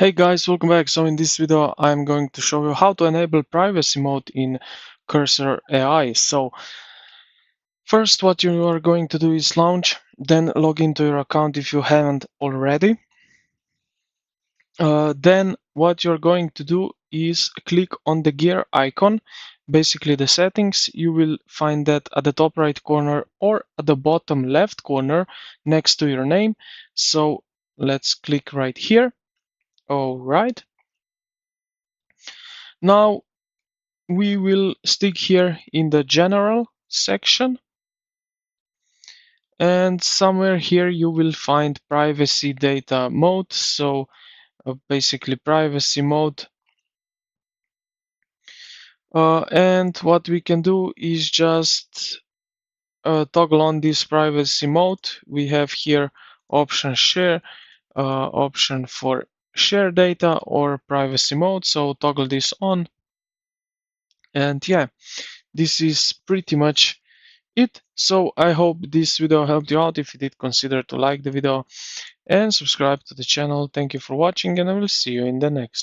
Hey guys, welcome back. So in this video, I'm going to show you how to enable privacy mode in Cursor AI. So first, what you are going to do is launch, then log into your account if you haven't already. Then what you're going to do is click on the gear icon, basically the settings. You will find that at the top right corner or at the bottom left corner next to your name. So let's click right here. All right. Now we will stick here in the general section, and somewhere here you will find privacy data mode. So basically privacy mode, and what we can do is just toggle on this privacy mode. We have here option share, option for share data or privacy mode, so toggle this on. And yeah, this is pretty much it. So I hope this video helped you out. If you did, consider to like the video and subscribe to the channel. Thank you for watching, and I will see you in the next.